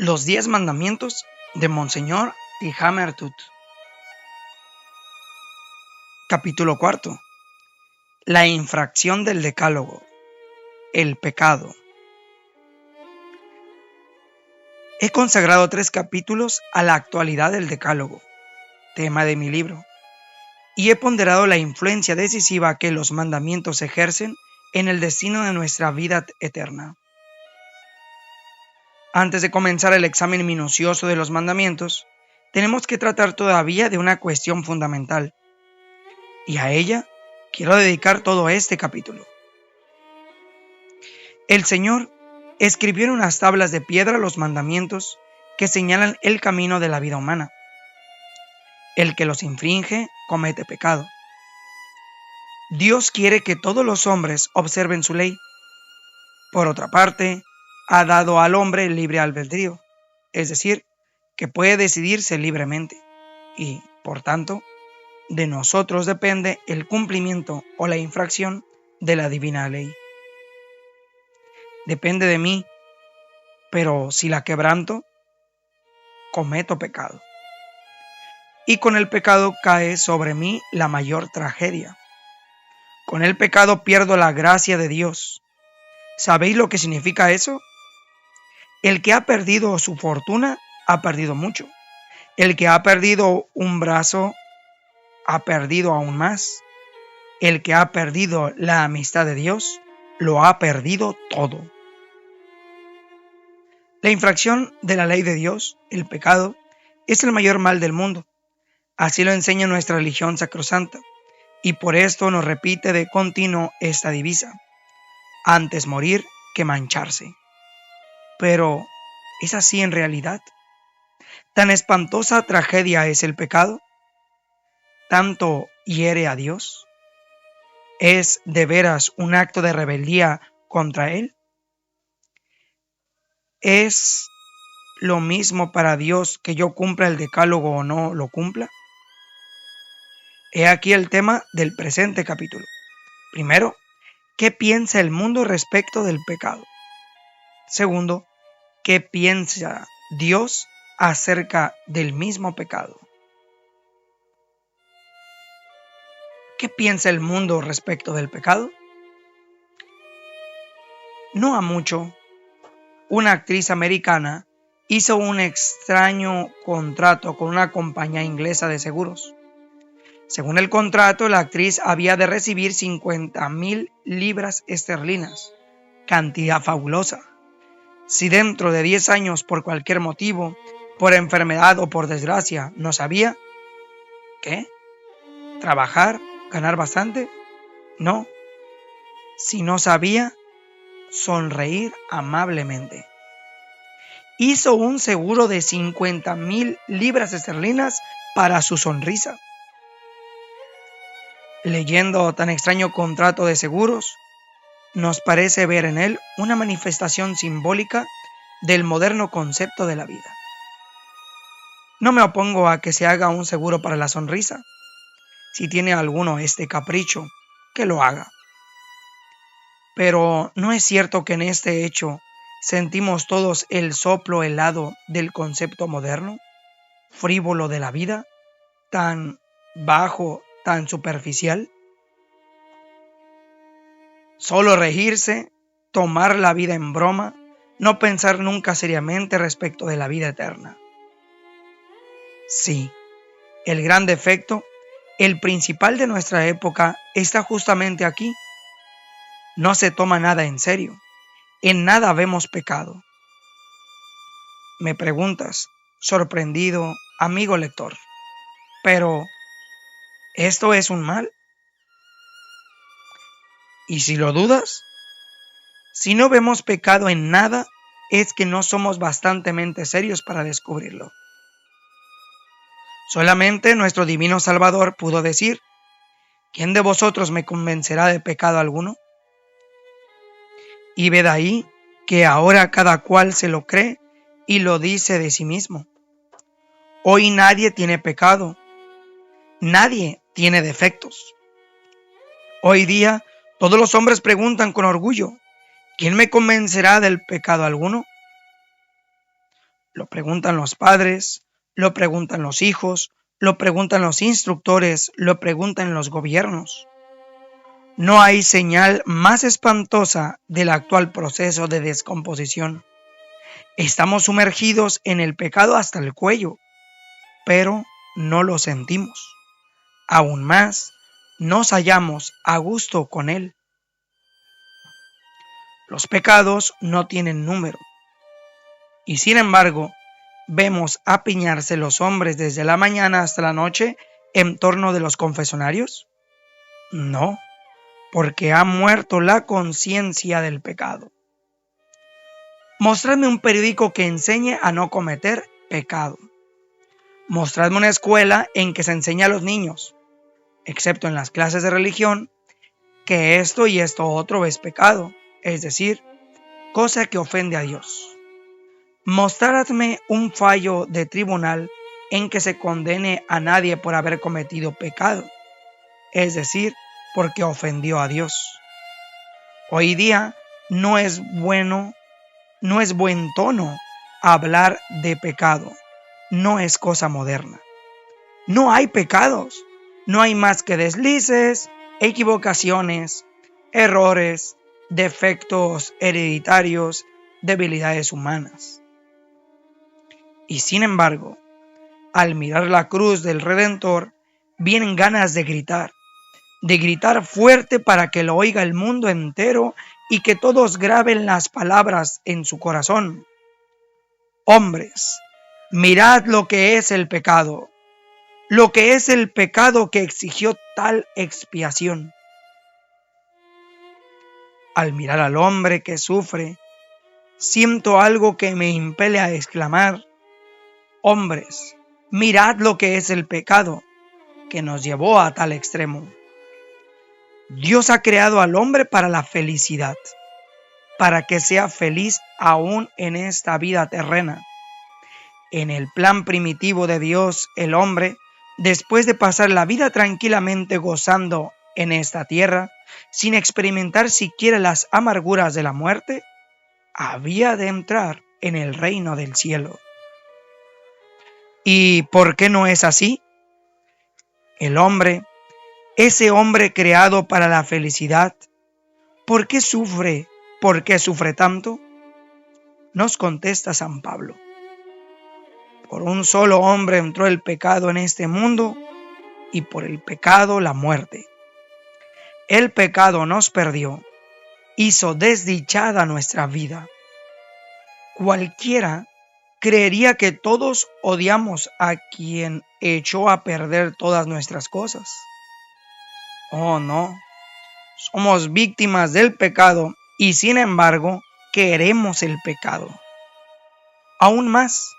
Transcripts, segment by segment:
Los 10 mandamientos de Monseñor Tihamer Tut. Capítulo 4. La infracción del decálogo. El pecado. He consagrado 3 capítulos a la actualidad del decálogo, tema de mi libro, y he ponderado la influencia decisiva que los mandamientos ejercen en el destino de nuestra vida eterna. Antes de comenzar el examen minucioso de los mandamientos, tenemos que tratar todavía de una cuestión fundamental, y a ella quiero dedicar todo este capítulo. El Señor escribió en unas tablas de piedra los mandamientos que señalan el camino de la vida humana. El que los infringe comete pecado. Dios quiere que todos los hombres observen su ley. Por otra parte, ha dado al hombre el libre albedrío, es decir, que puede decidirse libremente, y, por tanto, de nosotros depende el cumplimiento o la infracción de la divina ley. Depende de mí, pero si la quebranto, cometo pecado. Y con el pecado cae sobre mí la mayor tragedia. Con el pecado pierdo la gracia de Dios. ¿Sabéis lo que significa eso? El que ha perdido su fortuna ha perdido mucho. El que ha perdido un brazo ha perdido aún más. El que ha perdido la amistad de Dios lo ha perdido todo. La infracción de la ley de Dios, el pecado, es el mayor mal del mundo. Así lo enseña nuestra religión sacrosanta, y por esto nos repite de continuo esta divisa: antes morir que mancharse. Pero, ¿es así en realidad? ¿Tan espantosa tragedia es el pecado? ¿Tanto hiere a Dios? ¿Es de veras un acto de rebeldía contra Él? ¿Es lo mismo para Dios que yo cumpla el decálogo o no lo cumpla? He aquí el tema del presente capítulo. Primero, ¿qué piensa el mundo respecto del pecado? Segundo, ¿qué piensa Dios acerca del mismo pecado? ¿Qué piensa el mundo respecto del pecado? No ha mucho, una actriz americana hizo un extraño contrato con una compañía inglesa de seguros. Según el contrato, la actriz había de recibir 50,000 libras esterlinas, cantidad fabulosa. Si dentro de 10 años, por cualquier motivo, por enfermedad o por desgracia, no sabía, ¿qué? ¿Trabajar? ¿Ganar bastante? No. Si no sabía, sonreír amablemente. Hizo un seguro de 50,000 libras esterlinas para su sonrisa. Leyendo tan extraño contrato de seguros, nos parece ver en él una manifestación simbólica del moderno concepto de la vida. No me opongo a que se haga un seguro para la sonrisa. Si tiene alguno este capricho, que lo haga. Pero ¿no es cierto que en este hecho sentimos todos el soplo helado del concepto moderno, frívolo de la vida, tan bajo, tan superficial? Solo regirse, tomar la vida en broma, no pensar nunca seriamente respecto de la vida eterna. Sí, el gran defecto, el principal de nuestra época, está justamente aquí. No se toma nada en serio, en nada vemos pecado. Me preguntas, sorprendido, amigo lector, pero ¿esto es un mal? ¿Y si lo dudas? Si no vemos pecado en nada, es que no somos bastantemente serios para descubrirlo. Solamente nuestro divino Salvador pudo decir: ¿quién de vosotros me convencerá de pecado alguno? Y ved ahí que ahora cada cual se lo cree y lo dice de sí mismo. Hoy nadie tiene pecado, nadie tiene defectos. Hoy día todos los hombres preguntan con orgullo: ¿quién me convencerá del pecado alguno? Lo preguntan los padres, lo preguntan los hijos, lo preguntan los instructores, lo preguntan los gobiernos. No hay señal más espantosa del actual proceso de descomposición. Estamos sumergidos en el pecado hasta el cuello, pero no lo sentimos. Aún más, nos hallamos a gusto con él. Los pecados no tienen número. Y sin embargo, vemos apiñarse los hombres desde la mañana hasta la noche en torno de los confesonarios. No, porque ha muerto la conciencia del pecado. Mostradme un periódico que enseñe a no cometer pecado. Mostradme una escuela en que se enseña a los niños, excepto en las clases de religión, que esto y esto otro es pecado, es decir, cosa que ofende a Dios. Mostradme un fallo de tribunal en que se condene a nadie por haber cometido pecado, es decir, porque ofendió a Dios. Hoy día no es buen tono hablar de pecado, no es cosa moderna. No hay pecados, no hay más que deslices, equivocaciones, errores, defectos hereditarios, debilidades humanas. Y sin embargo, al mirar la cruz del Redentor, vienen ganas de gritar fuerte para que lo oiga el mundo entero y que todos graben las palabras en su corazón. Hombres, mirad lo que es el pecado que exigió tal expiación. Al mirar al hombre que sufre, siento algo que me impele a exclamar: hombres, mirad lo que es el pecado que nos llevó a tal extremo. Dios ha creado al hombre para la felicidad, para que sea feliz aún en esta vida terrena. En el plan primitivo de Dios, el hombre, después de pasar la vida tranquilamente gozando en esta tierra, sin experimentar siquiera las amarguras de la muerte, había de entrar en el reino del cielo. ¿Y por qué no es así? El hombre, ese hombre creado para la felicidad, ¿por qué sufre? ¿Por qué sufre tanto? Nos contesta San Pablo: por un solo hombre entró el pecado en este mundo, y por el pecado la muerte. El pecado nos perdió, hizo desdichada nuestra vida. Cualquiera creería que todos odiamos a quien echó a perder todas nuestras cosas. Oh, no, somos víctimas del pecado y sin embargo queremos el pecado. Aún más,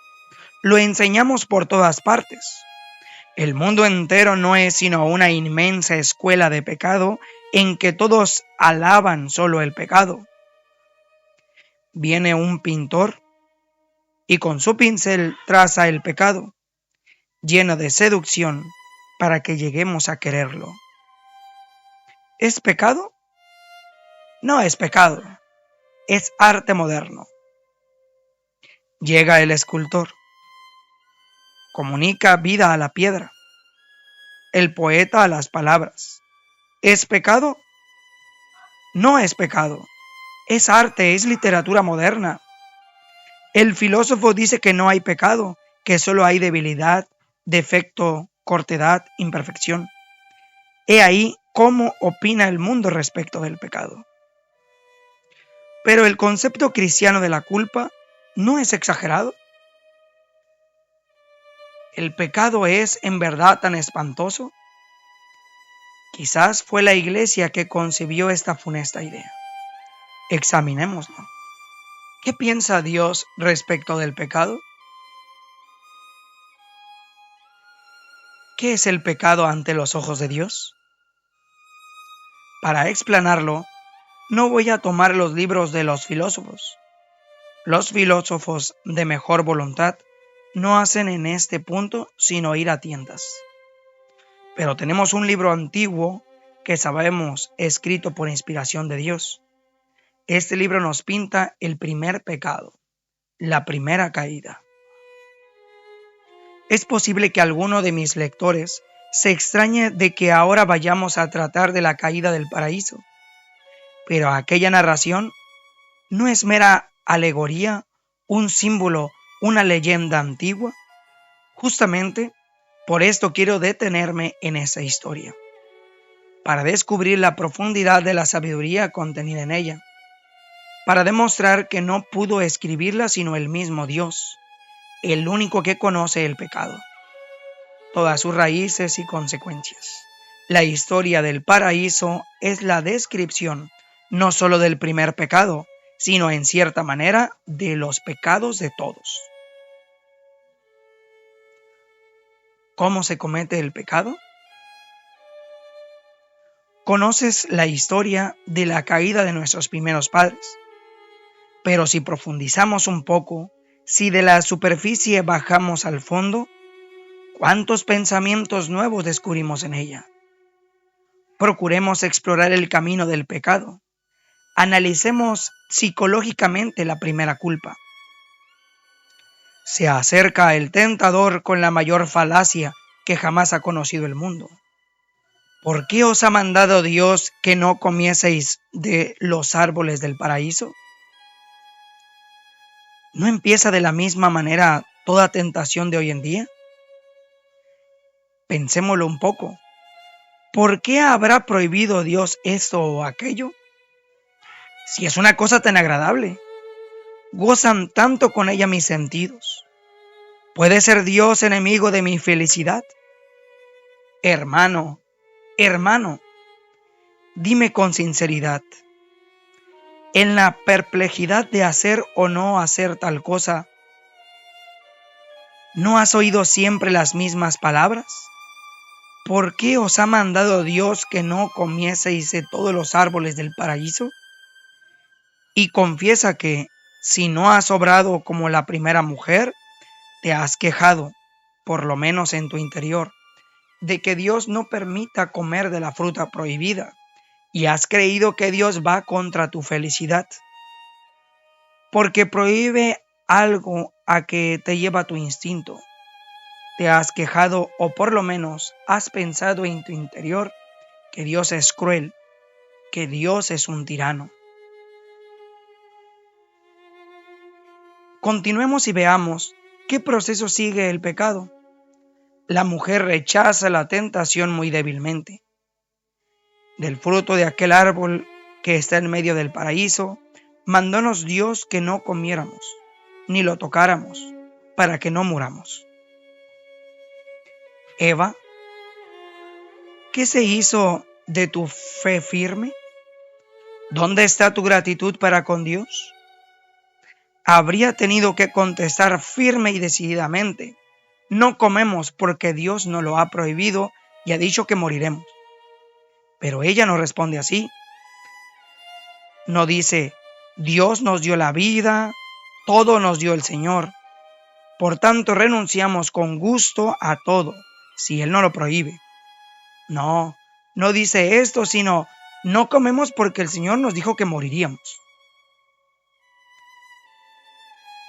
lo enseñamos por todas partes. El mundo entero no es sino una inmensa escuela de pecado en que todos alaban solo el pecado. Viene un pintor y con su pincel traza el pecado, lleno de seducción para que lleguemos a quererlo. ¿Es pecado? No es pecado, es arte moderno. Llega el escultor, comunica vida a la piedra, el poeta a las palabras. ¿Es pecado? No es pecado, es arte, es literatura moderna. El filósofo dice que no hay pecado, que solo hay debilidad, defecto, cortedad, imperfección. He ahí cómo opina el mundo respecto del pecado. Pero el concepto cristiano de la culpa no es exagerado. ¿El pecado es en verdad tan espantoso? Quizás fue la Iglesia que concibió esta funesta idea. Examinémoslo. ¿Qué piensa Dios respecto del pecado? ¿Qué es el pecado ante los ojos de Dios? Para explanarlo, no voy a tomar los libros de los filósofos. Los filósofos de mejor voluntad no hacen en este punto sino ir a tientas. Pero tenemos un libro antiguo que sabemos escrito por inspiración de Dios. Este libro nos pinta el primer pecado, la primera caída. Es posible que alguno de mis lectores se extrañe de que ahora vayamos a tratar de la caída del paraíso, pero aquella narración no es mera alegoría, un símbolo, una leyenda antigua. Justamente por esto quiero detenerme en esa historia, para descubrir la profundidad de la sabiduría contenida en ella, para demostrar que no pudo escribirla sino el mismo Dios, el único que conoce el pecado, todas sus raíces y consecuencias. La historia del paraíso es la descripción no solo del primer pecado, sino en cierta manera de los pecados de todos. ¿Cómo se comete el pecado? Conoces la historia de la caída de nuestros primeros padres, pero si profundizamos un poco, si de la superficie bajamos al fondo, ¿cuántos pensamientos nuevos descubrimos en ella? Procuremos explorar el camino del pecado. Analicemos psicológicamente la primera culpa. Se acerca el tentador con la mayor falacia que jamás ha conocido el mundo. ¿Por qué os ha mandado Dios que no comieseis de los árboles del paraíso? ¿No empieza de la misma manera toda tentación de hoy en día? Pensémoslo un poco. ¿Por qué habrá prohibido Dios esto o aquello? Si es una cosa tan agradable, gozan tanto con ella mis sentidos. ¿Puede ser Dios enemigo de mi felicidad? Hermano, dime con sinceridad, en la perplejidad de hacer o no hacer tal cosa, ¿no has oído siempre las mismas palabras? ¿Por qué os ha mandado Dios que no comieseis de todos los árboles del paraíso? Y confiesa que, si no has obrado como la primera mujer, te has quejado, por lo menos en tu interior, de que Dios no permita comer de la fruta prohibida, y has creído que Dios va contra tu felicidad, porque prohíbe algo a que te lleva tu instinto. Te has quejado o por lo menos has pensado en tu interior que Dios es cruel, que Dios es un tirano. Continuemos y veamos qué proceso sigue el pecado. La mujer rechaza la tentación muy débilmente. Del fruto de aquel árbol que está en medio del paraíso, mandónos Dios que no comiéramos, ni lo tocáramos, para que no muramos. Eva, ¿qué se hizo de tu fe firme? ¿Dónde está tu gratitud para con Dios? Habría tenido que contestar firme y decididamente: no comemos porque Dios nos lo ha prohibido y ha dicho que moriremos. Pero ella no responde así. No dice: Dios nos dio la vida, todo nos dio el Señor. Por tanto, renunciamos con gusto a todo, si Él no lo prohíbe. No dice esto, sino: no comemos porque el Señor nos dijo que moriríamos.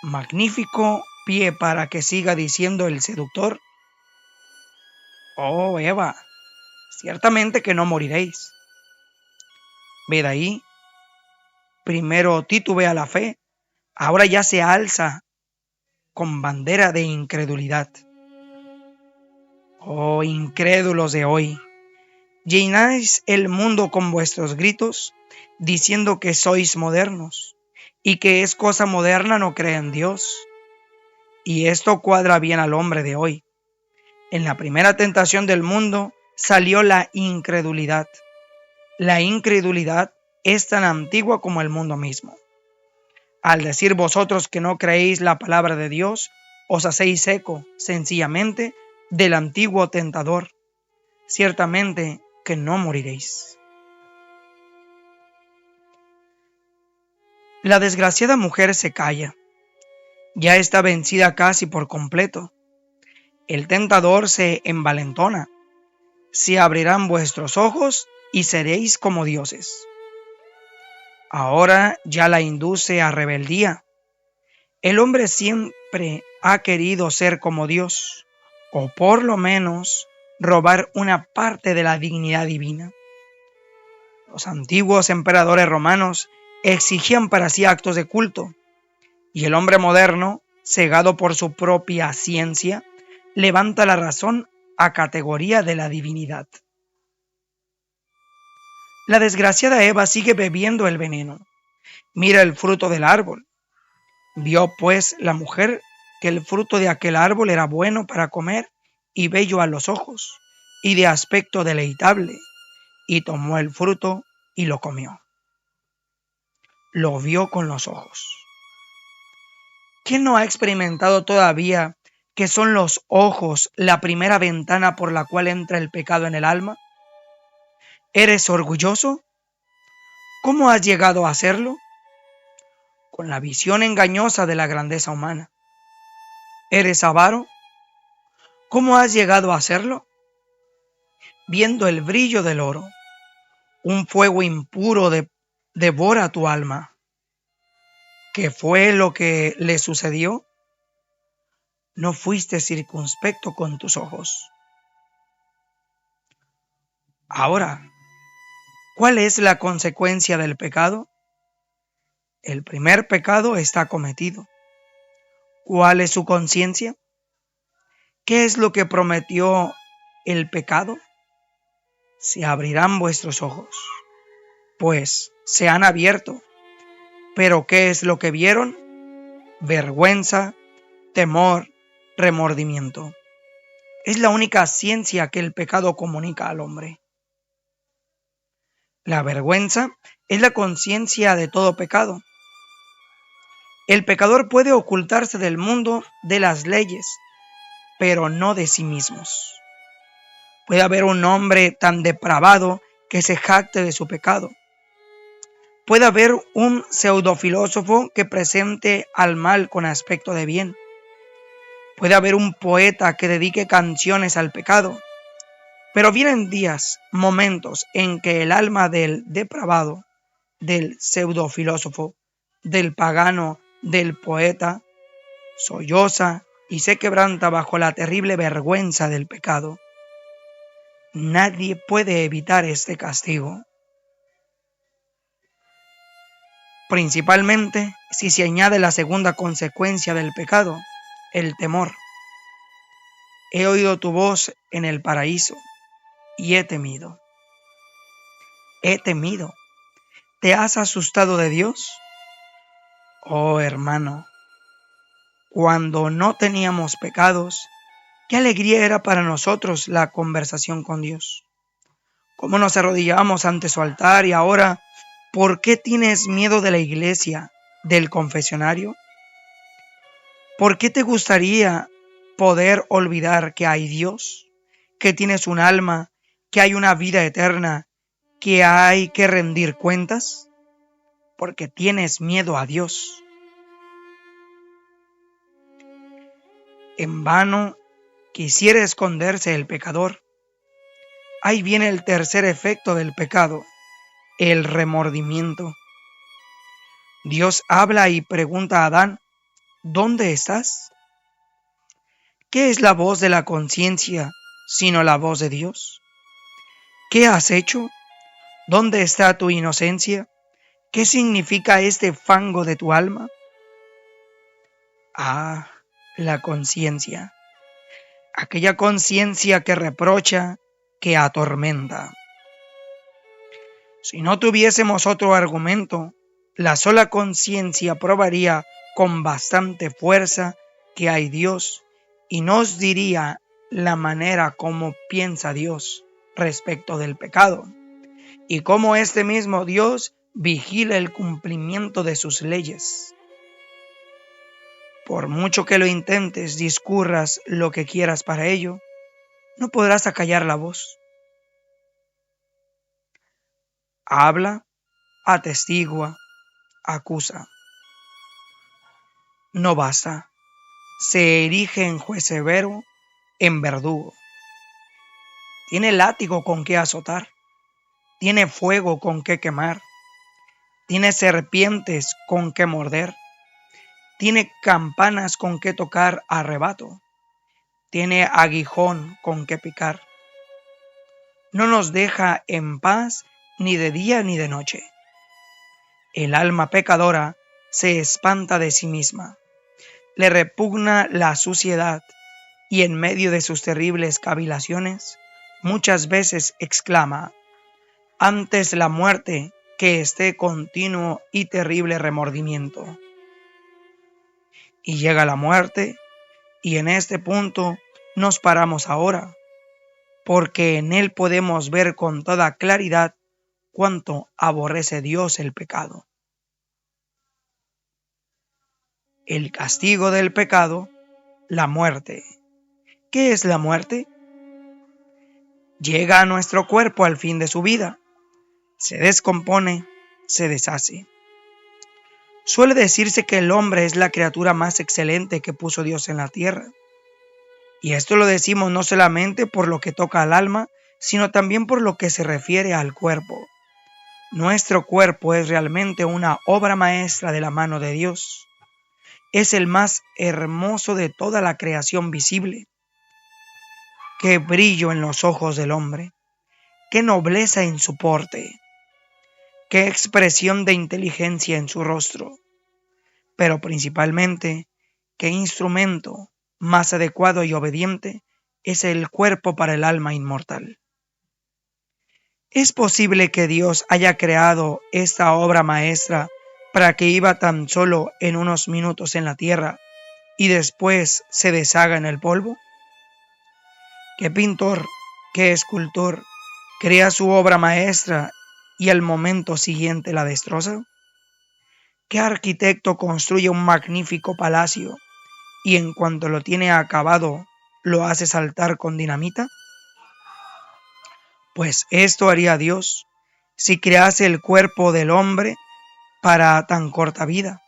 Magnífico pie para que siga diciendo el seductor: oh, Eva, ciertamente que no moriréis. Ved ahí, primero titubea la fe, ahora ya se alza con bandera de incredulidad. Oh, incrédulos de hoy, llenáis el mundo con vuestros gritos, diciendo que sois modernos, y que es cosa moderna no creer en Dios. Y esto cuadra bien al hombre de hoy. En la primera tentación del mundo salió la incredulidad. La incredulidad es tan antigua como el mundo mismo. Al decir vosotros que no creéis la palabra de Dios, os hacéis eco, sencillamente, del antiguo tentador. Ciertamente que no moriréis. La desgraciada mujer se calla. Ya está vencida casi por completo. El tentador se envalentona. Se abrirán vuestros ojos y seréis como dioses. Ahora ya la induce a rebeldía. El hombre siempre ha querido ser como Dios, o por lo menos robar una parte de la dignidad divina. Los antiguos emperadores romanos exigían para sí actos de culto, y el hombre moderno, cegado por su propia ciencia, levanta la razón a categoría de la divinidad. La desgraciada Eva sigue bebiendo el veneno. Mira el fruto del árbol. Vio pues la mujer que el fruto de aquel árbol era bueno para comer y bello a los ojos, y de aspecto deleitable, y tomó el fruto y lo comió. Lo vio con los ojos. ¿Quién no ha experimentado todavía que son los ojos la primera ventana por la cual entra el pecado en el alma? ¿Eres orgulloso? ¿Cómo has llegado a hacerlo? Con la visión engañosa de la grandeza humana. ¿Eres avaro? ¿Cómo has llegado a hacerlo? Viendo el brillo del oro. Un fuego impuro devora tu alma. ¿Qué fue lo que le sucedió? No fuiste circunspecto con tus ojos. Ahora, ¿cuál es la consecuencia del pecado? El primer pecado está cometido. ¿Cuál es su conciencia? ¿Qué es lo que prometió el pecado? Se abrirán vuestros ojos, pues se han abierto. ¿Pero qué es lo que vieron? Vergüenza, temor, remordimiento. Es la única ciencia que el pecado comunica al hombre. La vergüenza es la conciencia de todo pecado. El pecador puede ocultarse del mundo, de las leyes, pero no de sí mismos. Puede haber un hombre tan depravado que se jacte de su pecado. Puede haber un pseudofilósofo que presente al mal con aspecto de bien. Puede haber un poeta que dedique canciones al pecado. Pero vienen días, momentos en que el alma del depravado, del pseudofilósofo, del pagano, del poeta, solloza y se quebranta bajo la terrible vergüenza del pecado. Nadie puede evitar este castigo. Principalmente si se añade la segunda consecuencia del pecado, el temor. He oído tu voz en el paraíso y he temido. He temido. ¿Te has asustado de Dios? Oh hermano, cuando no teníamos pecados, qué alegría era para nosotros la conversación con Dios. Cómo nos arrodillábamos ante su altar y ahora, ¿por qué tienes miedo de la iglesia, del confesionario? ¿Por qué te gustaría poder olvidar que hay Dios, que tienes un alma, que hay una vida eterna, que hay que rendir cuentas? Porque tienes miedo a Dios. En vano quisiera esconderse el pecador. Ahí viene el tercer efecto del pecado, el remordimiento. Dios habla y pregunta a Adán, ¿dónde estás? ¿Qué es la voz de la conciencia sino la voz de Dios? ¿Qué has hecho? ¿Dónde está tu inocencia? ¿Qué significa este fango de tu alma? Ah, la conciencia. Aquella conciencia que reprocha, que atormenta. Si no tuviésemos otro argumento, la sola conciencia probaría con bastante fuerza que hay Dios y nos diría la manera como piensa Dios respecto del pecado y cómo este mismo Dios vigila el cumplimiento de sus leyes. Por mucho que lo intentes, discurras lo que quieras para ello, no podrás acallar la voz. Habla, atestigua, acusa. No basta. Se erige en juez severo, en verdugo. Tiene látigo con que azotar. Tiene fuego con que quemar. Tiene serpientes con que morder. Tiene campanas con que tocar a rebato. tiene aguijón con que picar. No nos deja en paz ni de día ni de noche. El alma pecadora se espanta de sí misma, le repugna la suciedad y en medio de sus terribles cavilaciones muchas veces exclama: antes la muerte que este continuo y terrible remordimiento. Y llega la muerte, y en este punto nos paramos ahora, porque en él podemos ver con toda claridad cuánto aborrece Dios el pecado. El castigo del pecado, la muerte. ¿Qué es la muerte? Llega a nuestro cuerpo al fin de su vida, se descompone, se deshace. Suele decirse que el hombre es la criatura más excelente que puso Dios en la tierra. Y esto lo decimos no solamente por lo que toca al alma, sino también por lo que se refiere al cuerpo. Nuestro cuerpo es realmente una obra maestra de la mano de Dios. Es el más hermoso de toda la creación visible. Qué brillo en los ojos del hombre, qué nobleza en su porte, qué expresión de inteligencia en su rostro, pero principalmente, qué instrumento más adecuado y obediente es el cuerpo para el alma inmortal. ¿Es posible que Dios haya creado esta obra maestra para que iba tan solo en unos minutos en la tierra y después se deshaga en el polvo? ¿Qué pintor, qué escultor crea su obra maestra y al momento siguiente la destroza? ¿Qué arquitecto construye un magnífico palacio y en cuanto lo tiene acabado lo hace saltar con dinamita? Pues esto haría Dios si crease el cuerpo del hombre para tan corta vida.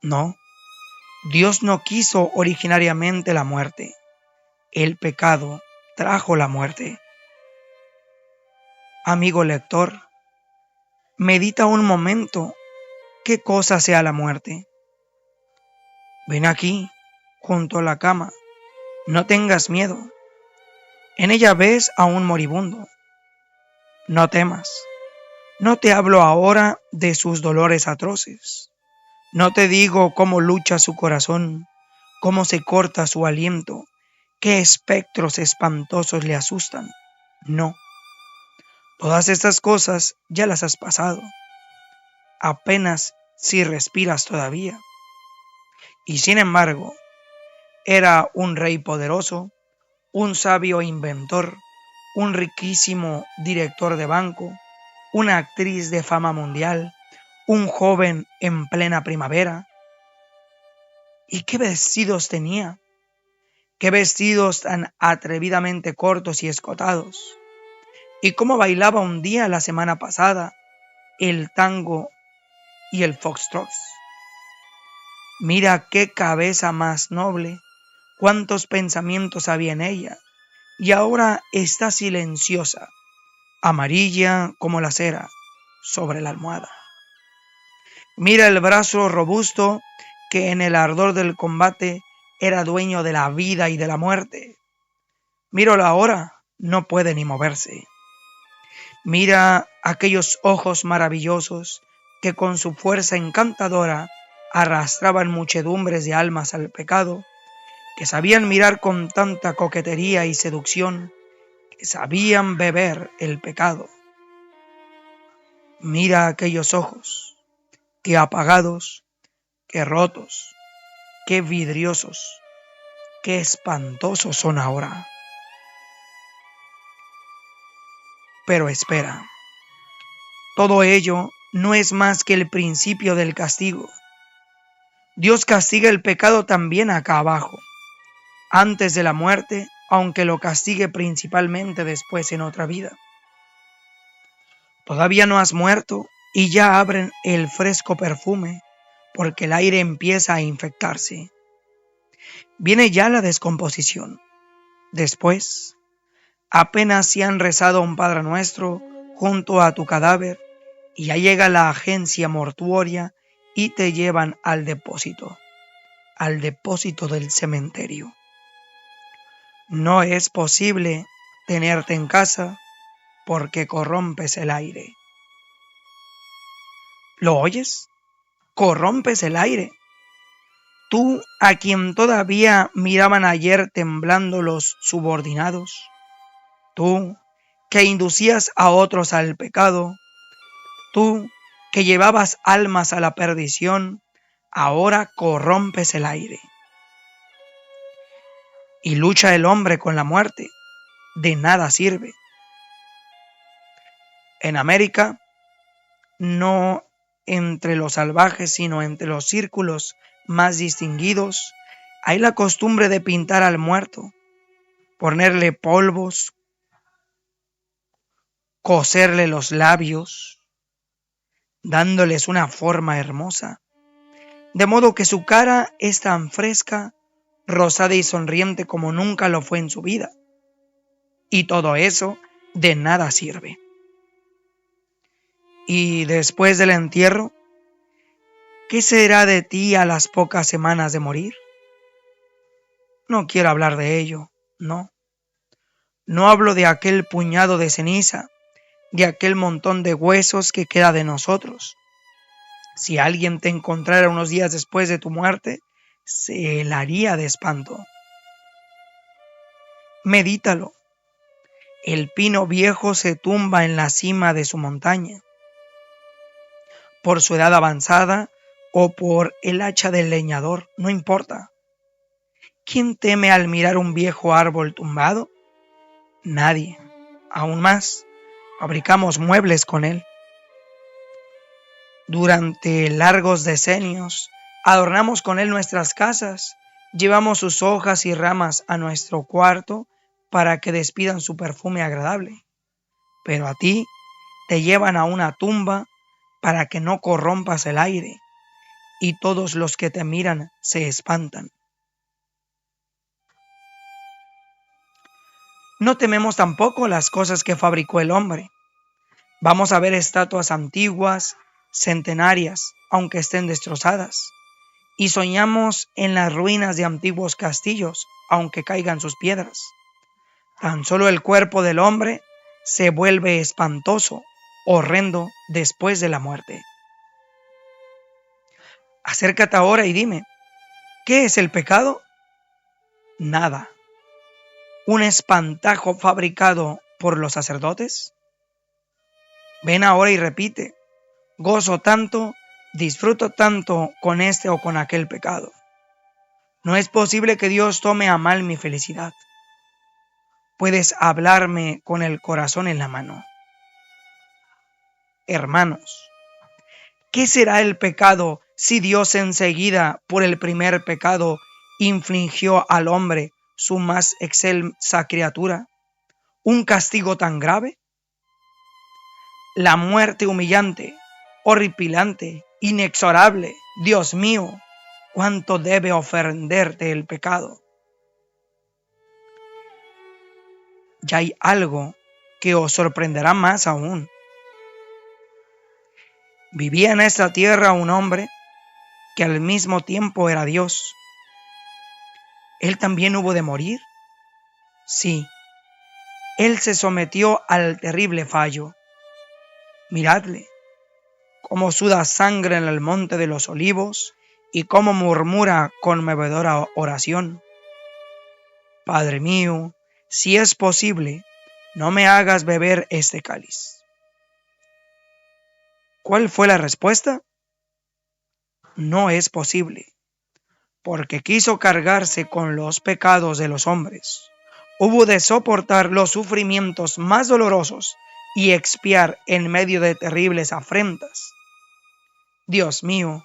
No, Dios no quiso originariamente la muerte. El pecado trajo la muerte. Amigo lector, medita un momento qué cosa sea la muerte. Ven aquí, junto a la cama, no tengas miedo. En ella ves a un moribundo. No temas. No te hablo ahora de sus dolores atroces. No te digo cómo lucha su corazón, cómo se corta su aliento, qué espectros espantosos le asustan. No. Todas estas cosas ya las has pasado. Apenas si respiras todavía. Y sin embargo, era un rey poderoso, un sabio inventor, un riquísimo director de banco, una actriz de fama mundial, un joven en plena primavera. ¿Y qué vestidos tenía? ¿Qué vestidos tan atrevidamente cortos y escotados? ¿Y cómo bailaba un día la semana pasada el tango y el foxtrot? Mira qué cabeza más noble, cuántos pensamientos había en ella, y ahora está silenciosa, amarilla como la cera, sobre la almohada. Mira el brazo robusto que en el ardor del combate era dueño de la vida y de la muerte. Míralo ahora, no puede ni moverse. Mira aquellos ojos maravillosos que con su fuerza encantadora arrastraban muchedumbres de almas al pecado, que sabían mirar con tanta coquetería y seducción, que sabían beber el pecado. Mira aquellos ojos, qué apagados, qué rotos, qué vidriosos, qué espantosos son ahora. Pero espera, todo ello no es más que el principio del castigo. Dios castiga el pecado también acá abajo, antes de la muerte, aunque lo castigue principalmente después en otra vida. Todavía no has muerto y ya abren el fresco perfume, porque el aire empieza a infectarse. Viene ya la descomposición. Después, apenas si han rezado un Padre Nuestro junto a tu cadáver, y ya llega la agencia mortuoria y te llevan al depósito del cementerio. No es posible tenerte en casa porque corrompes el aire. ¿Lo oyes? Corrompes el aire. Tú, a quien todavía miraban ayer temblando los subordinados. Tú, que inducías a otros al pecado. Tú, que llevabas almas a la perdición, ahora corrompes el aire. Y lucha el hombre con la muerte. De nada sirve. En América, no entre los salvajes, sino entre los círculos más distinguidos, hay la costumbre de pintar al muerto, ponerle polvos, coserle los labios, dándoles una forma hermosa, de modo que su cara es tan fresca, rosada y sonriente como nunca lo fue en su vida. Y todo eso de nada sirve. Y después del entierro, ¿qué será de ti a las pocas semanas de morir? No quiero hablar de ello, no. No hablo de aquel puñado de ceniza, de aquel montón de huesos que queda de nosotros. Si alguien te encontrara unos días después de tu muerte, se helaría de espanto. Medítalo. El pino viejo se tumba en la cima de su montaña. Por su edad avanzada o por el hacha del leñador, no importa. ¿Quién teme al mirar un viejo árbol tumbado? Nadie. Aún más, fabricamos muebles con él. Durante largos decenios, adornamos con él nuestras casas, llevamos sus hojas y ramas a nuestro cuarto para que despidan su perfume agradable. Pero a ti te llevan a una tumba para que no corrompas el aire, y todos los que te miran se espantan. No tememos tampoco las cosas que fabricó el hombre. Vamos a ver estatuas antiguas, centenarias, aunque estén destrozadas, y soñamos en las ruinas de antiguos castillos, aunque caigan sus piedras. Tan solo el cuerpo del hombre se vuelve espantoso, horrendo después de la muerte. Acércate ahora y dime, ¿qué es el pecado? Nada. ¿Un espantajo fabricado por los sacerdotes? Ven ahora y repite, gozo tanto, disfruto tanto con este o con aquel pecado. No es posible que Dios tome a mal mi felicidad. Puedes hablarme con el corazón en la mano. Hermanos, ¿qué será el pecado si Dios enseguida, por el primer pecado, infligió al hombre, su más excelsa criatura, un castigo tan grave? La muerte humillante, horripilante, inexorable. Dios mío, cuánto debe ofenderte el pecado. Ya hay algo que os sorprenderá más aún. Vivía en esta tierra un hombre que al mismo tiempo era Dios. ¿Él también hubo de morir? Sí. Él se sometió al terrible fallo. Miradle, cómo suda sangre en el monte de los olivos y cómo murmura conmovedora oración. Padre mío, si es posible, no me hagas beber este cáliz. ¿Cuál fue la respuesta? No es posible, porque quiso cargarse con los pecados de los hombres. Hubo de soportar los sufrimientos más dolorosos y expiar en medio de terribles afrentas. Dios mío,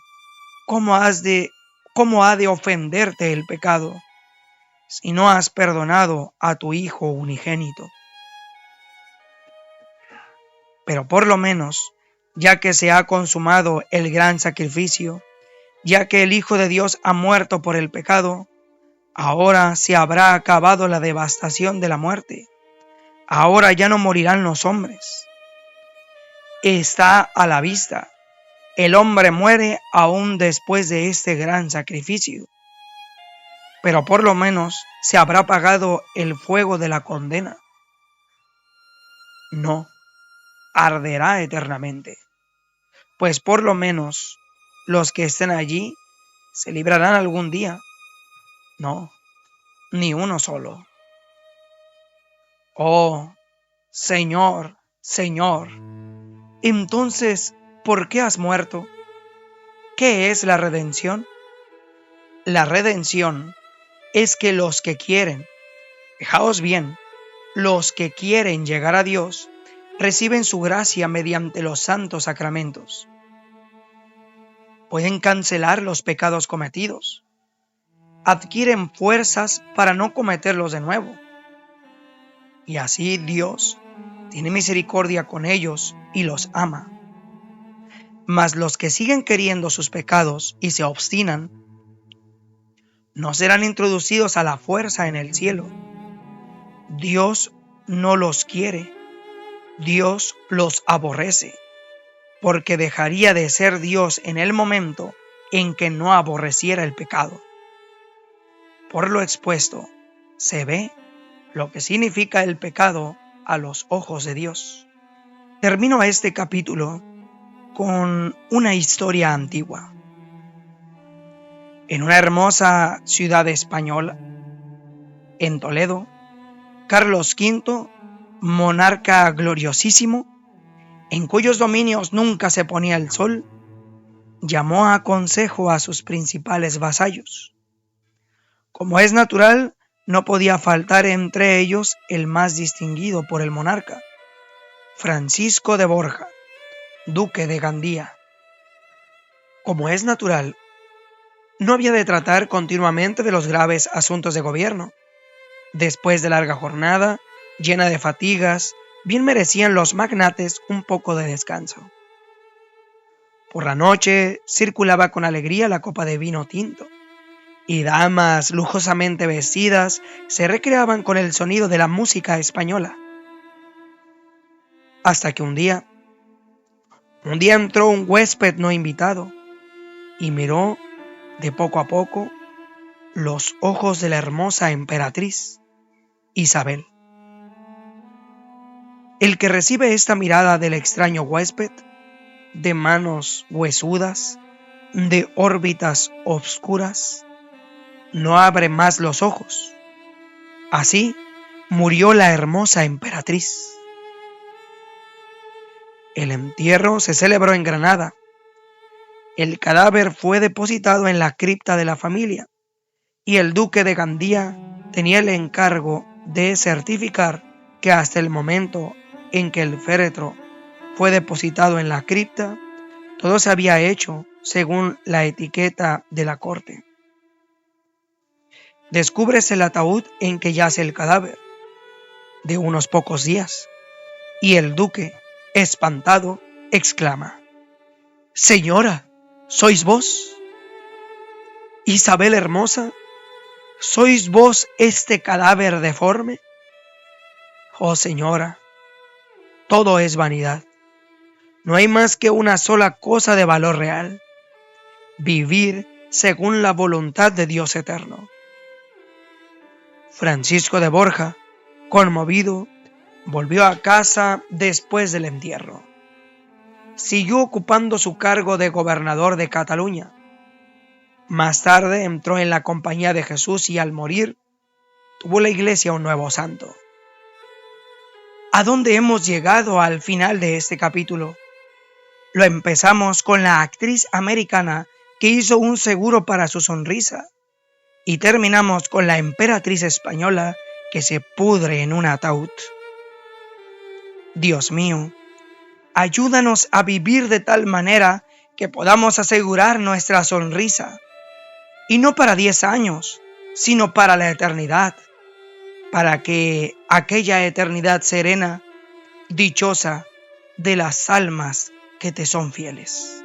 ¿cómo ha de ofenderte el pecado si no has perdonado a tu Hijo unigénito? Pero por lo menos, ya que se ha consumado el gran sacrificio, ya que el Hijo de Dios ha muerto por el pecado, ahora se habrá acabado la devastación de la muerte. Ahora ya no morirán los hombres. Está a la vista. El hombre muere aún después de este gran sacrificio. pero por lo menos se habrá apagado el fuego de la condena. No, arderá eternamente, pues por lo menos los que estén allí se librarán algún día. No, ni uno solo. Oh, Señor, Señor, entonces, ¿por qué has muerto? ¿Qué es la redención? La redención es que los que quieren, fijaos bien, los que quieren llegar a Dios, reciben su gracia mediante los santos sacramentos. Pueden cancelar los pecados cometidos. Adquieren fuerzas para no cometerlos de nuevo. Y así Dios tiene misericordia con ellos y los ama. Mas los que siguen queriendo sus pecados y se obstinan, no serán introducidos a la fuerza en el cielo. Dios no los quiere, Dios los aborrece, porque dejaría de ser Dios en el momento en que no aborreciera el pecado. Por lo expuesto, se ve lo que significa el pecado a los ojos de Dios. Termino este capítulo con una historia antigua. En una hermosa ciudad española, en Toledo, Carlos V, monarca gloriosísimo, en cuyos dominios nunca se ponía el sol, llamó a consejo a sus principales vasallos. Como es natural, no podía faltar entre ellos el más distinguido por el monarca, Francisco de Borja, duque de Gandía. Como es natural, no había de tratar continuamente de los graves asuntos de gobierno. Después de larga jornada, llena de fatigas, bien merecían los magnates un poco de descanso. Por la noche circulaba con alegría la copa de vino tinto, y damas lujosamente vestidas se recreaban con el sonido de la música española. Hasta que un día entró un huésped no invitado, y miró de poco a poco los ojos de la hermosa emperatriz Isabel. El que recibe esta mirada del extraño huésped, de manos huesudas, de órbitas obscuras, no abre más los ojos. Así murió la hermosa emperatriz. El entierro se celebró en Granada. El cadáver fue depositado en la cripta de la familia y el duque de Gandía tenía el encargo de certificar que hasta el momento en que el féretro fue depositado en la cripta, todo se había hecho según la etiqueta de la corte. Descúbrese el ataúd en que yace el cadáver, de unos pocos días, y el duque, espantado, exclama: «Señora, ¿sois vos? Isabel hermosa, ¿sois vos este cadáver deforme? Oh señora, todo es vanidad. No hay más que una sola cosa de valor real: vivir según la voluntad de Dios eterno». Francisco de Borja, conmovido, volvió a casa después del entierro. Siguió ocupando su cargo de gobernador de Cataluña. Más tarde entró en la Compañía de Jesús y al morir tuvo la iglesia un nuevo santo. ¿A dónde hemos llegado al final de este capítulo? Lo empezamos con la actriz americana que hizo un seguro para su sonrisa y terminamos con la emperatriz española que se pudre en un ataúd. Dios mío, ayúdanos a vivir de tal manera que podamos asegurar nuestra sonrisa, y no para 10 años, sino para la eternidad, para que aquella eternidad serena, dichosa de las almas que te son fieles.